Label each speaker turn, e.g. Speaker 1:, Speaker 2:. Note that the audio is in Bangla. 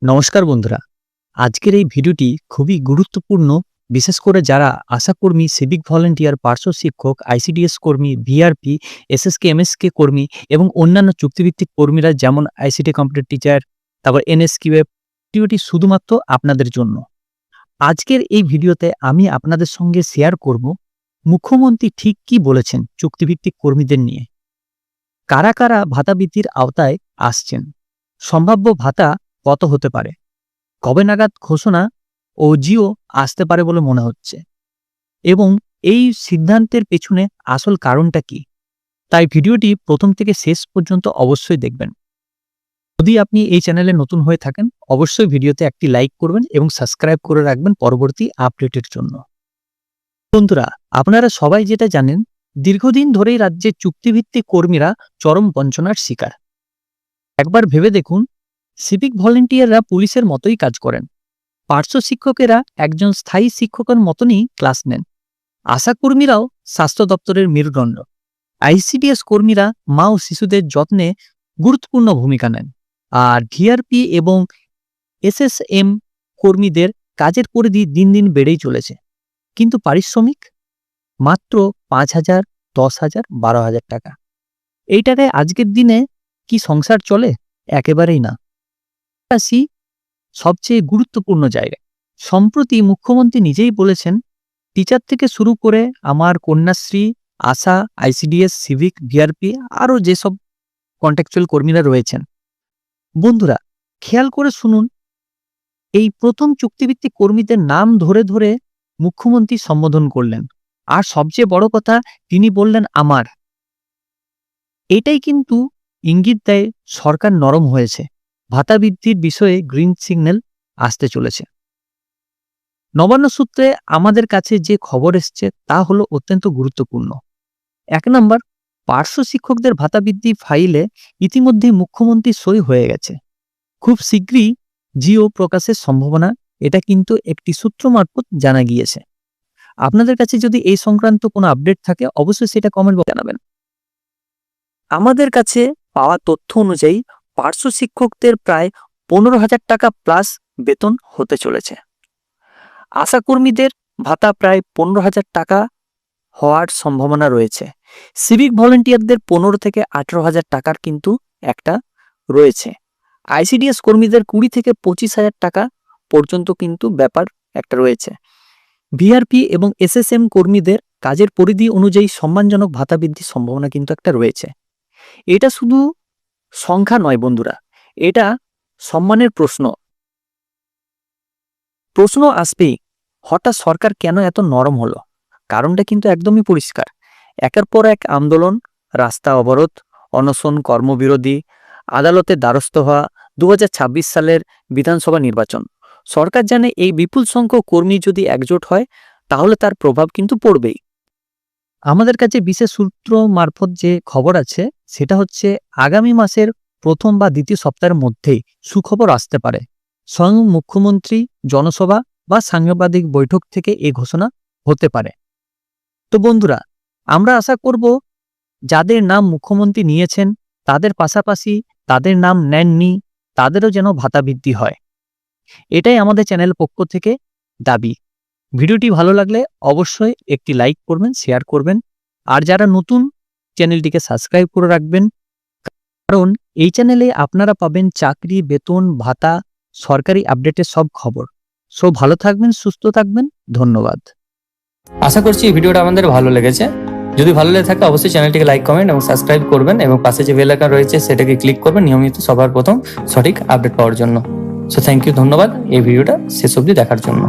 Speaker 1: নমস্কার বন্ধুরা, আজকের এই ভিডিওটি খুবই গুরুত্বপূর্ণ। বিশেষ করে যারা আশাকর্মী, সিভিক ভলেন্টিয়ার, পার্শ্ব শিক্ষক, আইসিডিএস কর্মী, ভিআরপি, এসএসকে, এমএসকে কর্মী এবং অন্যান্য চুক্তিভিত্তিক কর্মীরা যেমন আইসিটি কম্পিউটার টিচার, তারপর এনএসকিউ, ভিডিওটি শুধুমাত্র আপনাদের জন্য। আজকের এই ভিডিওতে আমি আপনাদের সঙ্গে শেয়ার করব মুখ্যমন্ত্রী ঠিক কি বলেছেন চুক্তিভিত্তিক কর্মীদের নিয়ে। কারা কারা ভাতা বৃদ্ধির আওতায় আসছেন, সম্ভাব্য ভাতা কত হতে পারে, কবে নাগাদ ঘোষণা ও জিও আসতে পারে বলে মনে হচ্ছে, এবং এই সিদ্ধান্তের পেছনে আসল কারণটা কি। তাই ভিডিওটি প্রথম থেকে শেষ পর্যন্ত অবশ্যই দেখবেন। যদি আপনি এই চ্যানেলে নতুন হয়ে থাকেন, অবশ্যই ভিডিওতে একটি লাইক করবেন এবং সাবস্ক্রাইব করে রাখবেন পরবর্তী আপডেটের জন্য। বন্ধুরা, আপনারা সবাই যেটা জানেন, দীর্ঘদিন ধরেই রাজ্যের চুক্তিভিত্তিক কর্মীরা চরম বঞ্চনার শিকার। একবার ভেবে দেখুন, সিভিক ভলেন্টিয়াররা পুলিশের মতোই কাজ করেন, পার্শ্ব শিক্ষকেরা একজন স্থায়ী শিক্ষকের মতনই ক্লাস নেন, আশাকর্মীরাও স্বাস্থ্য দপ্তরের মেরুদণ্ড, আইসিডিএস কর্মীরা মা ও শিশুদের যত্নে গুরুত্বপূর্ণ ভূমিকা নেন, আর ভিআরপি এবং এসএসএম কর্মীদের কাজের পরিধি দিন দিন বেড়েই চলেছে, কিন্তু পারিশ্রমিক মাত্র 5,000, 10,000, 12,000 টাকা। এই টাকায় আজকের দিনে কি সংসার চলে? একেবারেই না। আসি সবচেয়ে গুরুত্বপূর্ণ জায়গায়। সম্প্রতি মুখ্যমন্ত্রী নিজেই বলেছেন, টিচার থেকে শুরু করে আমার কন্যাশ্রী, আশা, আইসিডিএস, সিভিক, ভিআরপি আরও যেসব কন্ট্রাকচুয়াল কর্মীরা রয়েছেন। বন্ধুরা, খেয়াল করে শুনুন, এই প্রথম চুক্তিভিত্তিক কর্মীদের নাম ধরে ধরে মুখ্যমন্ত্রী সম্বোধন করলেন, আর সবচেয়ে বড় কথা, তিনি বললেন আমার। এটাই কিন্তু ইঙ্গিত দেয় সরকার নরম হয়েছে, ভাতা বৃদ্ধির বিষয়ে গ্রিন সিগন্যাল আসতে চলেছে। নবান্ন সূত্রে আমাদের কাছে যে খবর এসছে তা হলো অত্যন্ত গুরুত্বপূর্ণ। 1 নম্বর, পার্শ্ব শিক্ষকদের ভাতা বৃদ্ধি ফাইলে ইতিমধ্যেই মুখ্যমন্ত্রী সই হয়ে গেছে। খুব শীঘ্রই জিও প্রকাশের সম্ভাবনা, এটা কিন্তু একটি সূত্র মারফত জানা গিয়েছে। আপনাদের কাছে যদি এই সংক্রান্ত কোনো আপডেট থাকে, অবশ্যই সেটা কমেন্ট বক্সে জানাবেন। আমাদের কাছে পাওয়া তথ্য অনুযায়ী পার্শ্ব শিক্ষকদের প্রায় 15,000 টাকা প্লাস বেতন হতে চলেছে। আশাকর্মীদের ভাতা প্রায় 15,000 টাকা হওয়ার সম্ভাবনা রয়েছে। সিভিক ভলেন্টিয়ারদের 15 থেকে 18,000 টাকার কিন্তু একটা রয়েছে। আইসিডিএস কর্মীদের 20 থেকে 25,000 টাকা পর্যন্ত কিন্তু ব্যাপার একটা রয়েছে। ভিআরপি এবং এসএসএম কর্মীদের কাজের পরিধি অনুযায়ী সম্মানজনক ভাতা বৃদ্ধির সম্ভাবনা কিন্তু একটা রয়েছে। এটা শুধু সংখ্যা নয় বন্ধুরা, এটা সম্মানের প্রশ্ন আসবেই, হঠাৎ সরকার কেন এত নরম হলো? কারণটা কিন্তু একদমই পরিষ্কার। একের পর এক আন্দোলন, রাস্তা অবরোধ, অনশন, কর্মবিরোধী, আদালতের দ্বারস্থ হওয়া, 2026 সালের বিধানসভা নির্বাচন। সরকার জানে এই বিপুল সংখ্যক কর্মী যদি একজোট হয়, তাহলে তার প্রভাব কিন্তু পড়বেই। আমাদের কাছে বিশেষ সূত্র মারফত যে খবর আছে, সেটা হচ্ছে আগামী মাসের প্রথম বা দ্বিতীয় সপ্তাহের মধ্যেই সুখবর আসতে পারে। স্বয়ং মুখ্যমন্ত্রী জনসভা বা সাংবাদিক বৈঠক থেকে এই ঘোষণা হতে পারে। তো বন্ধুরা, আমরা আশা করব যাদের নাম মুখ্যমন্ত্রী নিয়েছেন, তাদের পাশাপাশি তাদের নাম নেননি, তাদেরও যেন ভাতা বৃদ্ধি হয়। এটাই আমাদের চ্যানেল পক্ষ থেকে দাবি। ভিডিওটি ভালো লাগলে অবশ্যই একটি লাইক করবেন, শেয়ার করবেন, আর যারা নতুন, চ্যানেলটিকে সাবস্ক্রাইব করে রাখবেন, কারণ এই চ্যানেলে আপনারা পাবেন চাকরি, বেতন, ভাতা, সরকারি আপডেটের সব খবর। সব ভালো থাকবেন, সুস্থ থাকবেন, ধন্যবাদ।
Speaker 2: আশা করছি এই ভিডিওটা আমাদের ভালো লেগেছে। যদি ভালো লেগে থাকে অবশ্যই চ্যানেলটিকে লাইক, কমেন্ট এবং সাবস্ক্রাইব করবেন, এবং পাশে যে বেল আইকন রয়েছে সেটাকে ক্লিক করবেন নিয়মিত সবার প্রথম সঠিক আপডেট পাওয়ার জন্য। সো থ্যাংক ইউ, ধন্যবাদ এই ভিডিওটা শেষ অবধি দেখার জন্য।